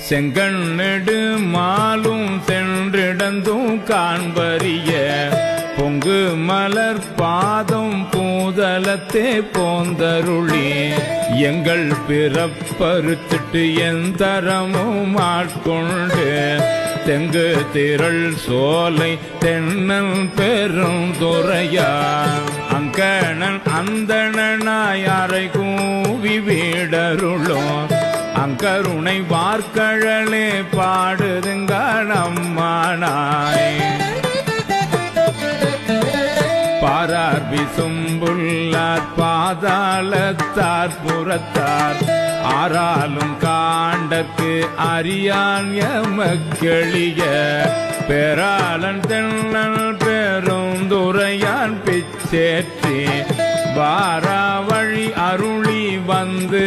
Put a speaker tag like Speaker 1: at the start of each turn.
Speaker 1: செங்கண்ணெடு மாலும் சென்றிடந்தும் காண்பறிய பொங்கு மலர் பாதம் பூதலத்தே போந்தருளி எங்கள் பிறப்பறுத்துட்டு எந்தரமும் ஆட்கொண்டு தெங்கு திரள் சோலை தென்னன் பெரும் துறையா அங்கணன் அந்தணனாய் அறை கூவி வீடருளும் அங்கருணை வார்கழலே பாடுதுங்கள் அம்மானாய் பாரார் விசும்புள்ளார் பாதாளத்தார் புறத்தார் ஆறாலும் காண்டற்கு அறியான் எமக்கெளிய பெறாளன் தென்னல் பெருந்துரையான் பிச்சேற்றி வாரா வழி அருளி வந்து